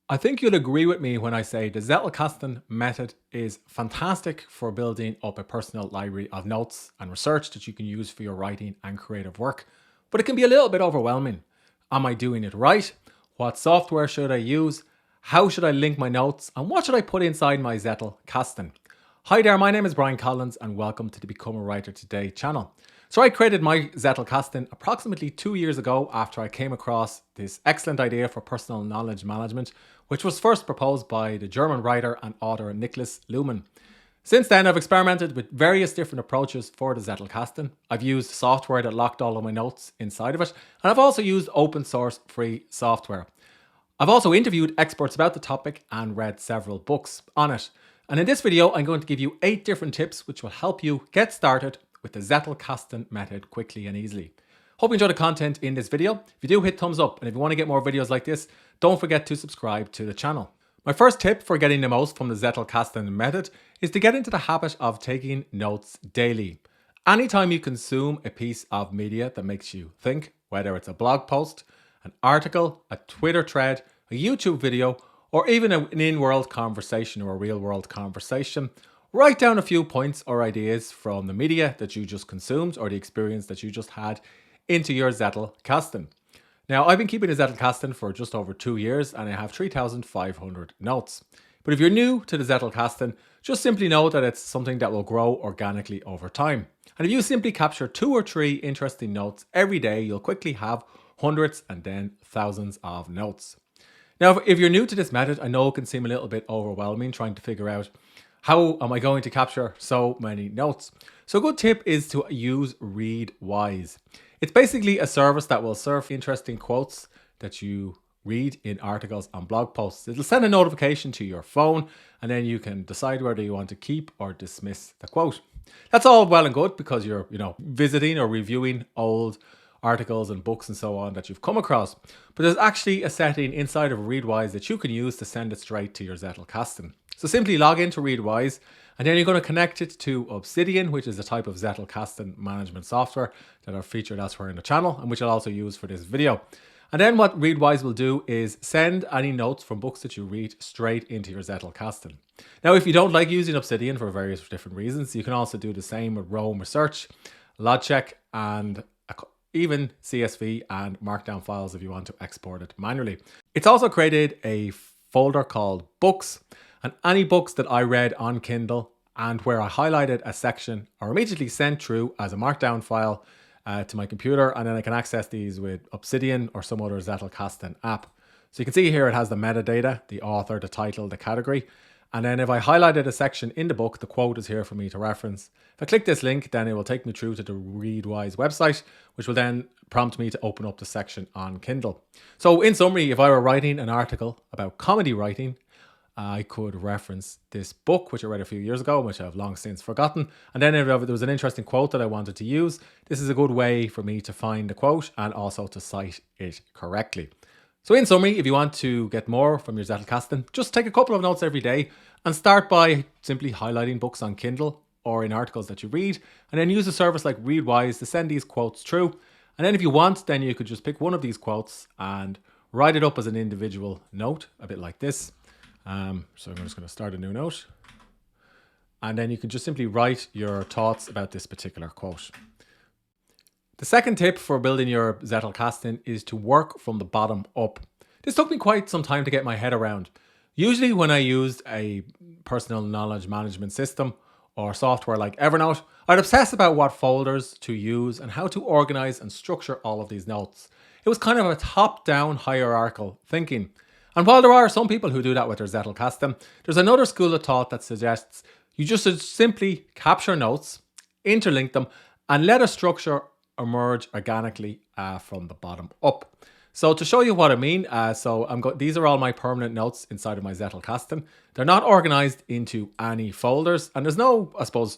I think you'll agree with me when I say the Zettelkasten method is fantastic for building up a personal library of notes and research that you can use for your writing and creative work. But it can be a little bit overwhelming. Am I doing it right? What software should I use? How should I link my notes? And what should I put inside my Zettelkasten? Hi there, my name is Brian Collins and welcome to the Become a Writer Today channel. So I created my Zettelkasten approximately 2 years ago after I came across this excellent idea for personal knowledge management, which was first proposed by the German writer and author Niklas Luhmann. Since then, I've experimented with various different approaches for the Zettelkasten. I've used software that locked all of my notes inside of it, and I've also used open source free software. I've also interviewed experts about the topic and read several books on it. And in this video, I'm going to give you 8 different tips which will help you get started with the Zettelkasten method quickly and easily. Hope you enjoy the content in this video. If you do, hit thumbs up, and if you want to get more videos like this, don't forget to subscribe to the channel. My first tip for getting the most from the Zettelkasten method is to get into the habit of taking notes daily. Anytime you consume a piece of media that makes you think, whether it's a blog post, an article, a Twitter thread, a YouTube video, or even an in-world conversation or a real-world conversation, write down a few points or ideas from the media that you just consumed or the experience that you just had into your Zettelkasten. Now, I've been keeping a Zettelkasten for just over 2 years and I have 3,500 notes. But if you're new to the Zettelkasten, just simply know that it's something that will grow organically over time. And if you simply capture 2 or 3 interesting notes every day, you'll quickly have hundreds and then thousands of notes. Now, if you're new to this method, I know it can seem a little bit overwhelming trying to figure out how am I going to capture so many notes. So a good tip is to use ReadWise. It's basically a service that will serve interesting quotes that you read in articles and blog posts. It'll send a notification to your phone and then you can decide whether you want to keep or dismiss the quote. That's all well and good because you're, visiting or reviewing old articles and books and so on that you've come across. But there's actually a setting inside of ReadWise that you can use to send it straight to your Zettelkasten. So simply log into ReadWise and then you're going to connect it to Obsidian, which is a type of Zettelkasten management software that are featured elsewhere in the channel and which I'll also use for this video. And then what ReadWise will do is send any notes from books that you read straight into your Zettelkasten. Now, if you don't like using Obsidian for various different reasons, you can also do the same with Roam Research, Logcheck, and even CSV and Markdown files if you want to export it manually. It's also created a folder called Books, and any books that I read on Kindle and where I highlighted a section are immediately sent through as a Markdown file to my computer, and then I can access these with Obsidian or some other Zettelkasten app. So you can see here it has the metadata, the author, the title, the category. And then if I highlighted a section in the book, the quote is here for me to reference. If I click this link, then it will take me through to the ReadWise website, which will then prompt me to open up the section on Kindle. So in summary, if I were writing an article about comedy writing, I could reference this book, which I read a few years ago, which I've long since forgotten. And then if there was an interesting quote that I wanted to use, this is a good way for me to find the quote and also to cite it correctly. So in summary, if you want to get more from your Zettelkasten, just take a couple of notes every day and start by simply highlighting books on Kindle or in articles that you read, and then use a service like ReadWise to send these quotes through. And then if you want, then you could just pick one of these quotes and write it up as an individual note, a bit like this. So I'm just going to start a new note. And then you can just simply write your thoughts about this particular quote. The second tip for building your Zettelkasten is to work from the bottom up. This took me quite some time to get my head around. Usually when I used a personal knowledge management system or software like Evernote, I'd obsess about what folders to use and how to organize and structure all of these notes. It was kind of a top-down hierarchical thinking. And while there are some people who do that with their Zettelkasten, there's another school of thought that suggests you just should simply capture notes, interlink them, and let a structure emerge organically from the bottom up. So to show you what I mean, these are all my permanent notes inside of my Zettelkasten. They're not organized into any folders, and there's no,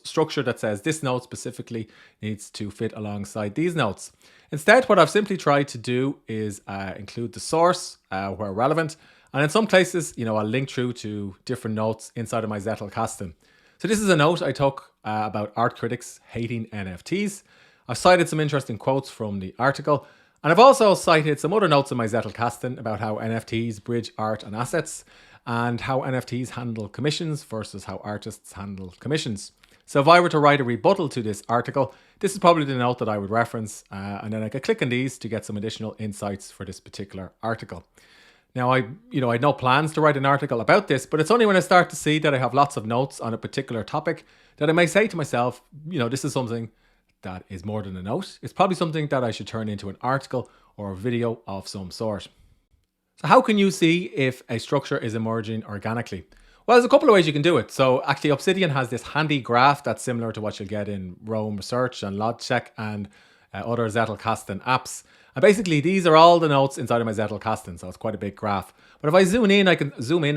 structure that says this note specifically needs to fit alongside these notes. Instead, what I've simply tried to do is include the source where relevant, and in some cases, I'll link through to different notes inside of my Zettelkasten. So this is a note I took about art critics hating NFTs. I've cited some interesting quotes from the article, And I've also cited some other notes in my Zettelkasten about how NFTs bridge art and assets, and how NFTs handle commissions versus how artists handle commissions. So if I were to write a rebuttal to this article, this is probably the note that I would reference, and then I could click on these to get some additional insights for this particular article. Now, I had no plans to write an article about this, but it's only when I start to see that I have lots of notes on a particular topic that I may say to myself, this is something that is more than a note. It's probably something that I should turn into an article or a video of some sort. So how can you see if a structure is emerging organically? Well, there's a couple of ways you can do it. So actually Obsidian has this handy graph that's similar to what you'll get in Roam Research and Logitech and other Zettelkasten apps. And basically these are all the notes inside of my Zettelkasten, so it's quite a big graph. But if I zoom in, I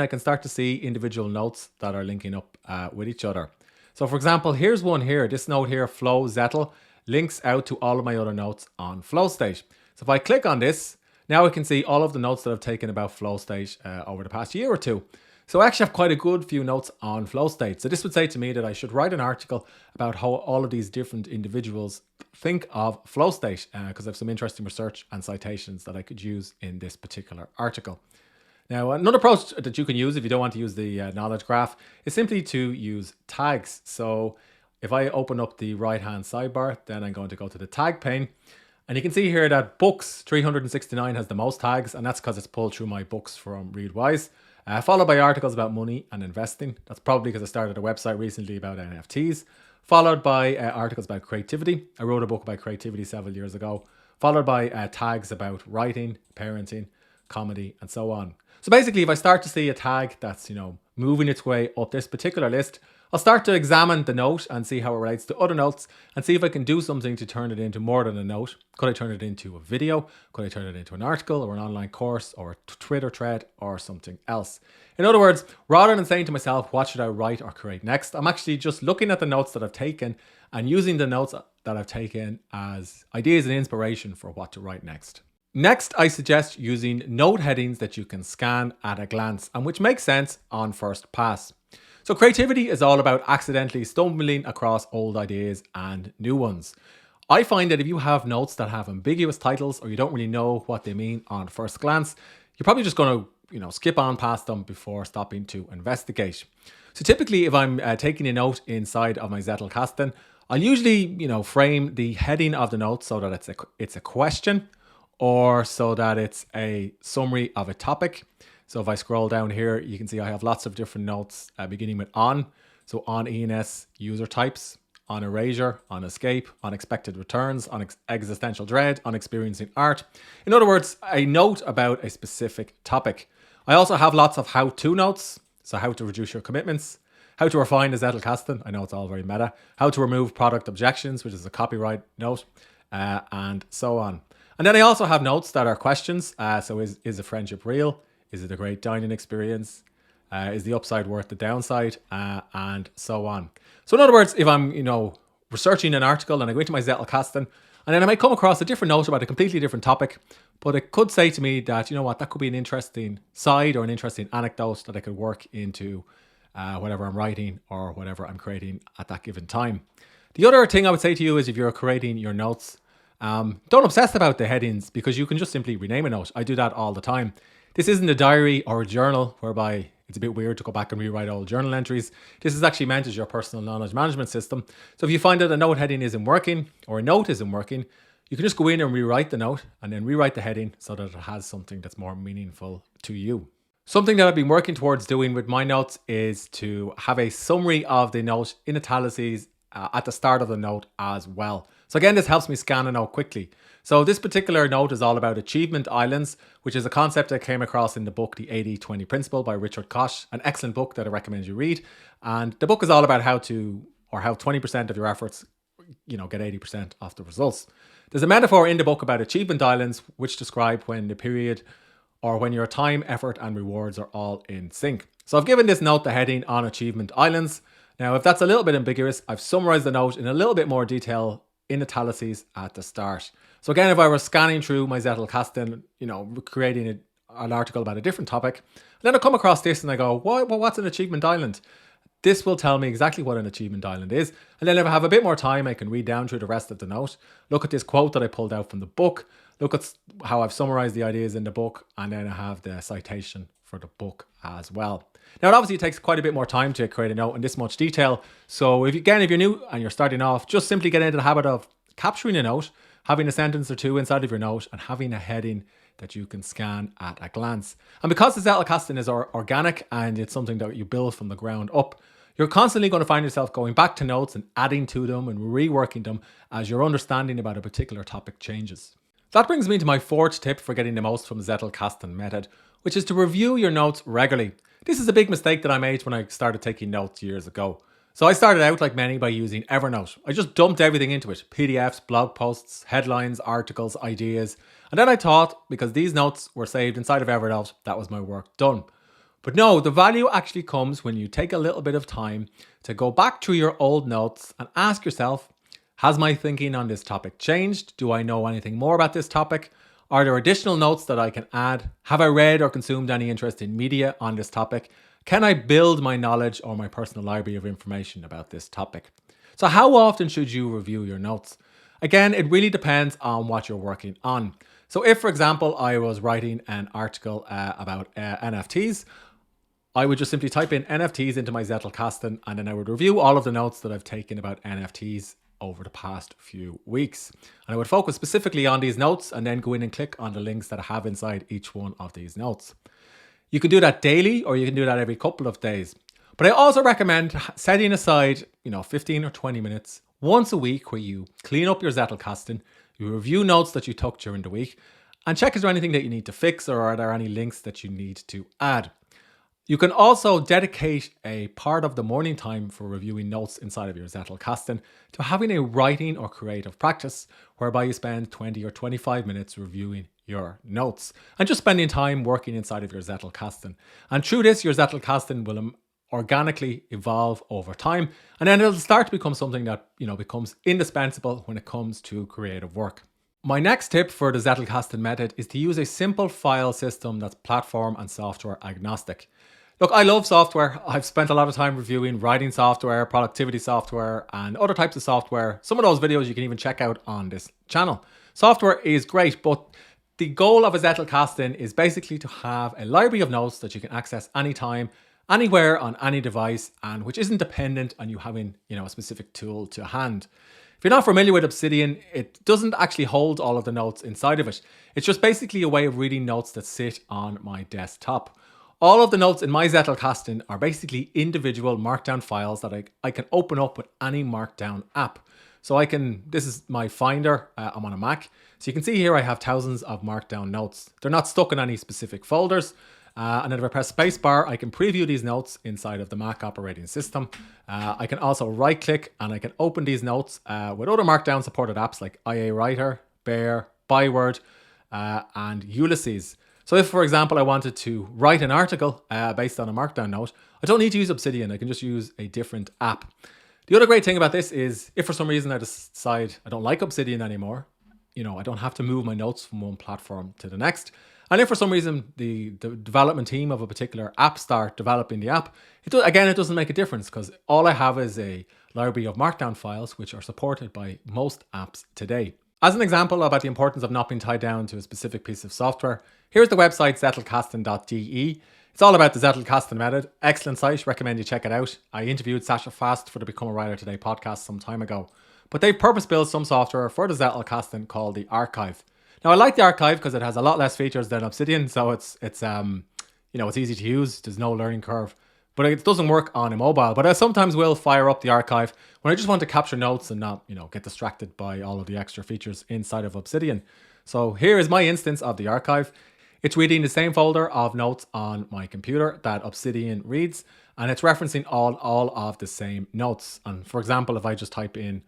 can start to see individual notes that are linking up with each other. So for example, here's one here. This note here, Flow Zettel, links out to all of my other notes on Flow State. So if I click on this, now I can see all of the notes that I've taken about Flow State over the past year or two. So I actually have quite a good few notes on Flow State. So this would say to me that I should write an article about how all of these different individuals think of Flow State, because I have some interesting research and citations that I could use in this particular article. Now, another approach that you can use if you don't want to use the knowledge graph is simply to use tags. So if I open up the right-hand sidebar, then I'm going to go to the tag pane. And you can see here that books 369 has the most tags, and that's because it's pulled through my books from ReadWise, followed by articles about money and investing. That's probably because I started a website recently about NFTs, followed by articles about creativity. I wrote a book about creativity several years ago, followed by tags about writing, parenting, comedy, and so on. So basically, if I start to see a tag that's, moving its way up this particular list, I'll start to examine the note and see how it relates to other notes and see if I can do something to turn it into more than a note. Could I turn it into a video? Could I turn it into an article or an online course or a Twitter thread or something else? In other words, rather than saying to myself, what should I write or create next? I'm actually just looking at the notes that I've taken and using the notes that I've taken as ideas and inspiration for what to write next. Next, I suggest using note headings that you can scan at a glance and which makes sense on first pass. So creativity is all about accidentally stumbling across old ideas and new ones. I find that if you have notes that have ambiguous titles or you don't really know what they mean on first glance, you're probably just going to skip on past them before stopping to investigate. So typically if I'm taking a note inside of my Zettelkasten, I'll usually frame the heading of the note so that it's a question, or so that it's a summary of a topic. So if I scroll down here, you can see I have lots of different notes beginning with on. So on ENS user types, on erasure, on escape, on expected returns, on existential dread, on experiencing art. In other words, a note about a specific topic. I also have lots of how-to notes. So how to reduce your commitments, how to refine the Zettelkasten. I know it's all very meta. How to remove product objections, which is a copyright note, and so on. And then I also have notes that are questions. So is a friendship real? Is it a great dining experience? Is the upside worth the downside? And so on. So in other words, if I'm, researching an article and I go into my Zettelkasten, and then I might come across a different note about a completely different topic, but it could say to me that, that could be an interesting side or an interesting anecdote that I could work into whatever I'm writing or whatever I'm creating at that given time. The other thing I would say to you is if you're creating your notes, don't obsess about the headings because you can just simply rename a note. I do that all the time. This isn't a diary or a journal whereby it's a bit weird to go back and rewrite old journal entries. This is actually meant as your personal knowledge management system. So if you find that a note heading isn't working or a note isn't working, you can just go in and rewrite the note and then rewrite the heading so that it has something that's more meaningful to you. Something that I've been working towards doing with my notes is to have a summary of the note in italics at the start of the note as well. So again, this helps me scan a note quickly. So this particular note is all about achievement islands, which is a concept I came across in the book, The 80-20 Principle by Richard Koch, an excellent book that I recommend you read. And the book is all about how 20% of your efforts, get 80% of the results. There's a metaphor in the book about achievement islands, which describe when the period or when your time, effort, and rewards are all in sync. So I've given this note the heading on achievement islands. Now, if that's a little bit ambiguous, I've summarized the note in a little bit more detail in italics at the start. So again, if I were scanning through my Zettelkasten, creating an article about a different topic, then I come across this and I go, what's an achievement island? This will tell me exactly what an achievement island is. And then if I have a bit more time, I can read down through the rest of the note, look at this quote that I pulled out from the book, Look at how I've summarized the ideas in the book, and then I have the citation for the book as well. Now, obviously it takes quite a bit more time to create a note in this much detail. So if you're new and you're starting off, just simply get into the habit of capturing a note, having a sentence or two inside of your note, and having a heading that you can scan at a glance. And because the Zettelkasten is organic and it's something that you build from the ground up, you're constantly going to find yourself going back to notes and adding to them and reworking them as your understanding about a particular topic changes. That brings me to my fourth tip for getting the most from the Zettelkasten method, which is to review your notes regularly. This is a big mistake that I made when I started taking notes years ago. So I started out like many by using Evernote. I just dumped everything into it. PDFs, blog posts, headlines, articles, ideas. And then I thought, because these notes were saved inside of Evernote, that was my work done. But no, the value actually comes when you take a little bit of time to go back through your old notes and ask yourself, has my thinking on this topic changed? Do I know anything more about this topic? Are there additional notes that I can add? Have I read or consumed any interesting media on this topic? Can I build my knowledge or my personal library of information about this topic? So how often should you review your notes? Again, it really depends on what you're working on. So if, for example, I was writing an article about NFTs, I would just simply type in NFTs into my Zettelkasten, and then I would review all of the notes that I've taken about NFTs over the past few weeks. And I would focus specifically on these notes and then go in and click on the links that I have inside each one of these notes. You can do that daily, or you can do that every couple of days. But I also recommend setting aside, 15 or 20 minutes once a week where you clean up your Zettelkasten, you review notes that you took during the week, and check is there anything that you need to fix, or are there any links that you need to add. You can also dedicate a part of the morning time for reviewing notes inside of your Zettelkasten to having a writing or creative practice whereby you spend 20 or 25 minutes reviewing your notes and just spending time working inside of your Zettelkasten. And through this, your Zettelkasten will organically evolve over time, and then it'll start to become something that becomes indispensable when it comes to creative work. My next tip for the Zettelkasten method is to use a simple file system that's platform and software agnostic. Look, I love software. I've spent a lot of time reviewing writing software, productivity software, and other types of software. Some of those videos you can even check out on this channel. Software is great, but the goal of a Zettelkasten is basically to have a library of notes that you can access anytime, anywhere, on any device, and which isn't dependent on you having, a specific tool to hand. If you're not familiar with Obsidian, it doesn't actually hold all of the notes inside of it. It's just basically a way of reading notes that sit on my desktop. All of the notes in my Zettelkasten are basically individual markdown files that I can open up with any markdown app. So this is my Finder, I'm on a Mac. So you can see here I have thousands of markdown notes. They're not stuck in any specific folders. And then if I press spacebar, I can preview these notes inside of the Mac operating system. I can also right click and I can open these notes with other markdown supported apps like IA Writer, Bear, Byword, and Ulysses. So if, for example, I wanted to write an article based on a markdown note, I don't need to use Obsidian. I can just use a different app. The other great thing about this is if for some reason I decide I don't like Obsidian anymore, I don't have to move my notes from one platform to the next. And if for some reason the development team of a particular app start developing the app, it doesn't make a difference because all I have is a library of markdown files which are supported by most apps today. As an example about the importance of not being tied down to a specific piece of software, here's the website zettelkasten.de. It's all about the Zettelkasten method. Excellent site, recommend you check it out. I interviewed Sasha Fast for the Become a Writer Today podcast some time ago. But they've purpose-built some software for the Zettelkasten called the Archive. Now I like the Archive because it has a lot less features than Obsidian, so it's easy to use. There's no learning curve. But it doesn't work on a mobile. But I sometimes will fire up the Archive when I just want to capture notes and not, get distracted by all of the extra features inside of Obsidian. So here is my instance of the Archive. It's reading the same folder of notes on my computer that Obsidian reads, and it's referencing all of the same notes. And for example, if I just type in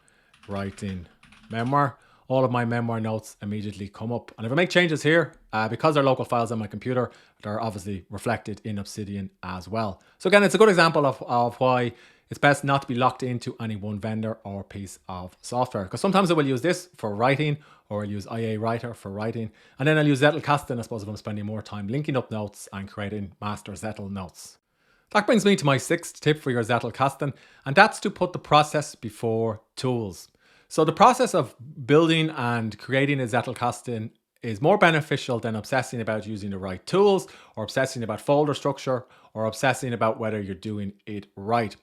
writing memoir, all of my memoir notes immediately come up. And if I make changes here, because they're local files on my computer, they're obviously reflected in Obsidian as well. So again, it's a good example of why it's best not to be locked into any one vendor or piece of software. Because sometimes I will use this for writing, or I'll use IA Writer for writing. And then I'll use Zettelkasten, I suppose, if I'm spending more time linking up notes and creating master Zettel notes. That brings me to my sixth tip for your Zettelkasten, and that's to put the process before tools. So the process of building and creating a Zettelkasten is more beneficial than obsessing about using the right tools or obsessing about folder structure or obsessing about whether you're doing it right.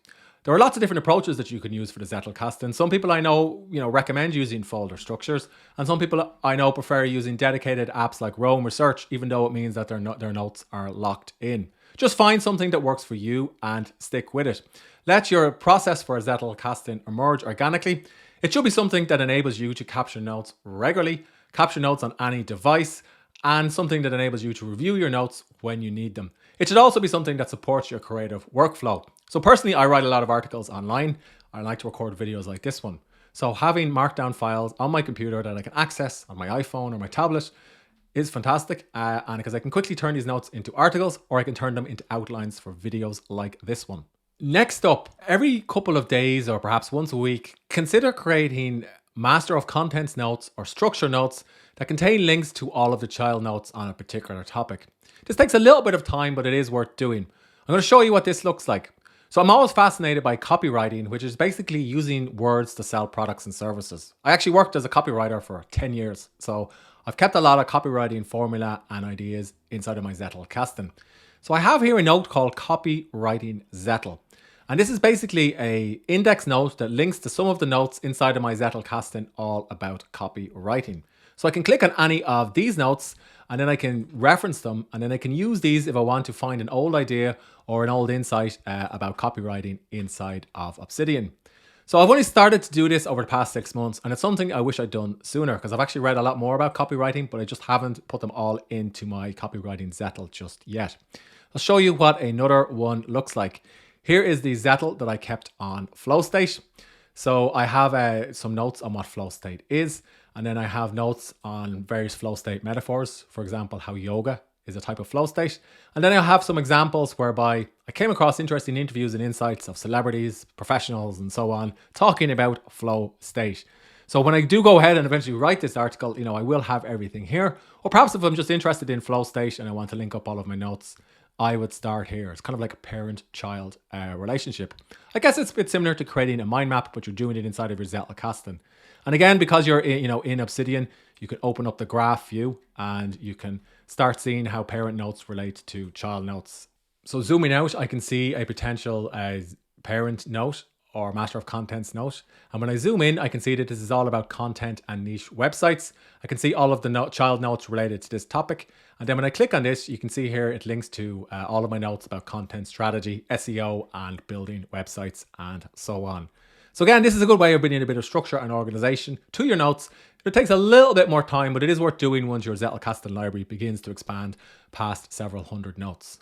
There are lots of different approaches that you can use for the Zettelkasten. Some people I know, recommend using folder structures, and some people I know prefer using dedicated apps like Roam Research, even though it means that their notes are locked in. Just find something that works for you and stick with it. Let your process for a Zettelkasten emerge organically. It should be something that enables you to capture notes regularly, capture notes on any device, and something that enables you to review your notes when you need them. It should also be something that supports your creative workflow. So personally, I write a lot of articles online. I like to record videos like this one. So having markdown files on my computer that I can access on my iPhone or my tablet is fantastic, and because I can quickly turn these notes into articles, or I can turn them into outlines for videos like this one. Next up, every couple of days or perhaps once a week, consider creating master of contents notes or structure notes that contain links to all of the child notes on a particular topic. This takes a little bit of time, but it is worth doing. I'm going to show you what this looks like. So I'm always fascinated by copywriting, which is basically using words to sell products and services. I actually worked as a copywriter for 10 years. So I've kept a lot of copywriting formula and ideas inside of my Zettelkasten. So I have here a note called Copywriting Zettel. And this is basically a index note that links to some of the notes inside of my Zettelkasten all about copywriting. So I can click on any of these notes and then I can reference them, and then I can use these if I want to find an old idea or an old insight about copywriting inside of Obsidian. So I've only started to do this over the past 6 months, and it's something I wish I'd done sooner because I've actually read a lot more about copywriting, but I just haven't put them all into my Copywriting Zettel just yet. I'll show you what another one looks like. Here is the Zettel that I kept on flow state. So I have some notes on what flow state is, and then I have notes on various flow state metaphors. For example, how yoga is a type of flow state. And then I have some examples whereby I came across interesting interviews and insights of celebrities, professionals, and so on, talking about flow state. So when I do go ahead and eventually write this article, I will have everything here. Or perhaps if I'm just interested in flow state and I want to link up all of my notes, I would start here. It's kind of like a parent-child relationship. I guess it's a bit similar to creating a mind map, but you're doing it inside of your Zettelkasten. And again, because you're in Obsidian, you can open up the graph view and you can start seeing how parent notes relate to child notes. So zooming out, I can see a potential parent note or master of contents note. And when I zoom in, I can see that this is all about content and niche websites. I can see all of the child notes related to this topic. And then when I click on this, you can see here it links to all of my notes about content strategy, SEO, and building websites, and so on. So again, this is a good way of bringing a bit of structure and organization to your notes. It takes a little bit more time, but it is worth doing once your Zettelkasten library begins to expand past several hundred notes.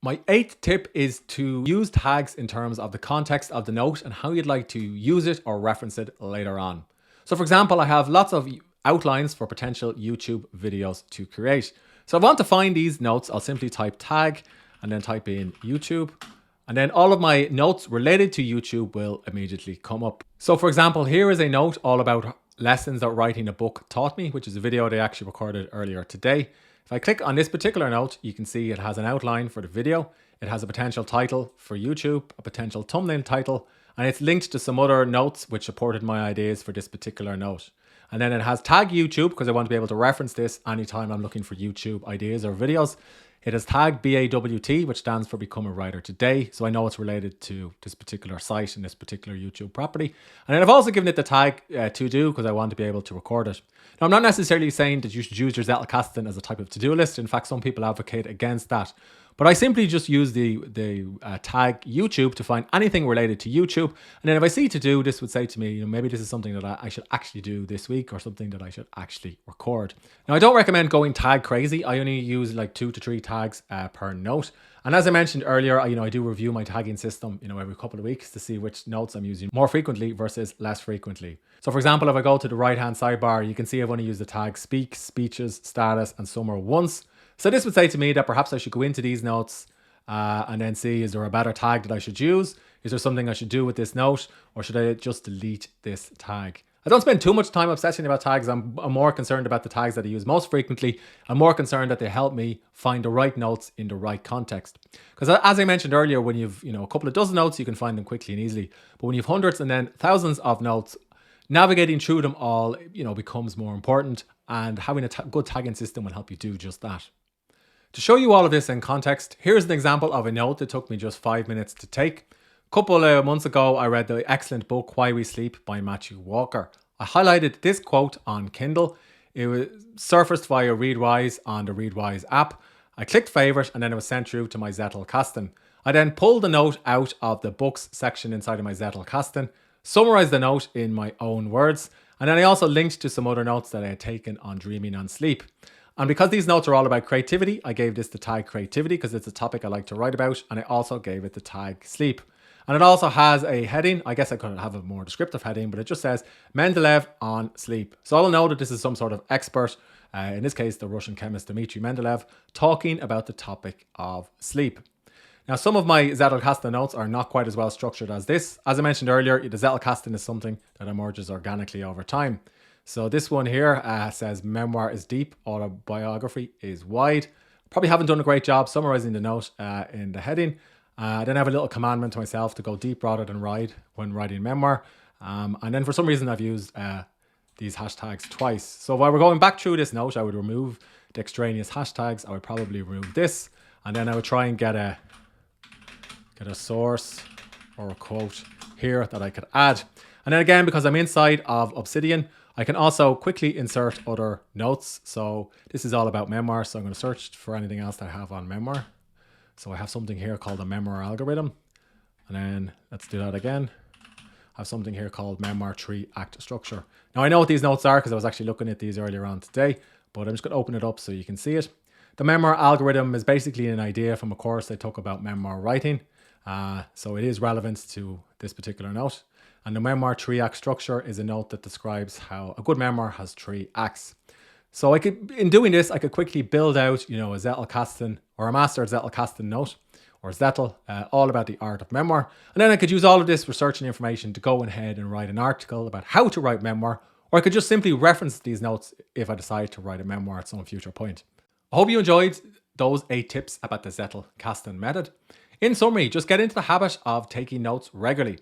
My 8th tip is to use tags in terms of the context of the note and how you'd like to use it or reference it later on. So for example, I have lots of outlines for potential YouTube videos to create. So if I want to find these notes, I'll simply type tag and then type in YouTube. And then all of my notes related to YouTube will immediately come up. So for example, here is a note all about lessons that writing a book taught me, which is a video that I actually recorded earlier today. If I click on this particular note, you can see it has an outline for the video. It has a potential title for YouTube, a potential thumbnail title, and it's linked to some other notes which supported my ideas for this particular note. And then it has tag YouTube because I want to be able to reference this anytime I'm looking for YouTube ideas or videos. It has tag BAWT, which stands for Become a Writer Today. So I know it's related to this particular site and this particular YouTube property. And then I've also given it the tag to do because I want to be able to record it. Now, I'm not necessarily saying that you should use your Zettelkasten as a type of to-do list. In fact, some people advocate against that. But I simply just use the tag YouTube to find anything related to YouTube. And then if I see to do, this would say to me, maybe this is something that I should actually do this week or something that I should actually record. Now, I don't recommend going tag crazy. I only use like 2 to 3 tags per note. And as I mentioned earlier, I do review my tagging system, every couple of weeks to see which notes I'm using more frequently versus less frequently. So for example, if I go to the right-hand sidebar, you can see I've only used the tag speak, speeches, status, and summer once. So this would say to me that perhaps I should go into these notes and then see, is there a better tag that I should use? Is there something I should do with this note? Or should I just delete this tag? I don't spend too much time obsessing about tags. I'm more concerned about the tags that I use most frequently. I'm more concerned that they help me find the right notes in the right context. Because as I mentioned earlier, when you've a couple of dozen notes, you can find them quickly and easily. But when you've hundreds and then thousands of notes, Navigating through them all, becomes more important, and having a good tagging system will help you do just that. To show you all of this in context, here's an example of a note that took me just 5 minutes to take. A couple of months ago, I read the excellent book Why We Sleep by Matthew Walker. I highlighted this quote on Kindle. It was surfaced via ReadWise on the ReadWise app. I clicked favorite and then it was sent through to my Zettelkasten. I then pulled the note out of the books section inside of my Zettelkasten, summarized the note in my own words, and then I also linked to some other notes that I had taken on dreaming and sleep. And because these notes are all about creativity, I gave this the tag creativity because it's a topic I like to write about, and I also gave it the tag sleep. And it also has a heading. I guess I could have a more descriptive heading, but it just says Mendeleev on sleep. So I'll know that this is some sort of expert, in this case the Russian chemist Dmitry Mendeleev, talking about the topic of sleep. Now, some of my Zettelkasten notes are not quite as well structured as this. As I mentioned earlier, the Zettelkasten is something that emerges organically over time. So this one here says memoir is deep, autobiography is wide. Probably haven't done a great job summarizing the note in the heading. Then I have a little commandment to myself to go deep rather than wide when writing memoir. And then for some reason I've used these hashtags twice. So if I were going back through this note, I would remove the extraneous hashtags. I would probably remove this, and then I would try and get a source or a quote here that I could add. And then again, because I'm inside of Obsidian, I can also quickly insert other notes. So this is all about memoir. So I'm going to search for anything else that I have on memoir. So I have something here called a memoir algorithm. And then let's do that again. I have something here called memoir 3-act structure. Now I know what these notes are because I was actually looking at these earlier on today, but I'm just going to open it up so you can see it. The memoir algorithm is basically an idea from a course I took about memoir writing. So it is relevant to this particular note. And the memoir 3-act structure is a note that describes how a good memoir has 3 acts. So in doing this, I could quickly build out, a Zettelkasten or a master Zettelkasten note or Zettel, all about the art of memoir. And then I could use all of this research and information to go ahead and write an article about how to write memoir, or I could just simply reference these notes if I decide to write a memoir at some future point. I hope you enjoyed those 8 tips about the Zettelkasten method. In summary, just get into the habit of taking notes regularly.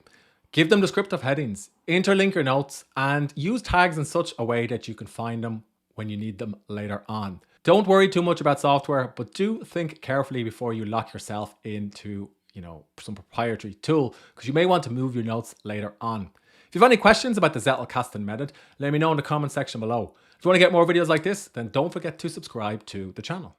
Give them descriptive headings, interlink your notes, and use tags in such a way that you can find them when you need them later on. Don't worry too much about software, but do think carefully before you lock yourself into, some proprietary tool, because you may want to move your notes later on. If you have any questions about the Zettelkasten method, let me know in the comment section below. If you want to get more videos like this, then don't forget to subscribe to the channel.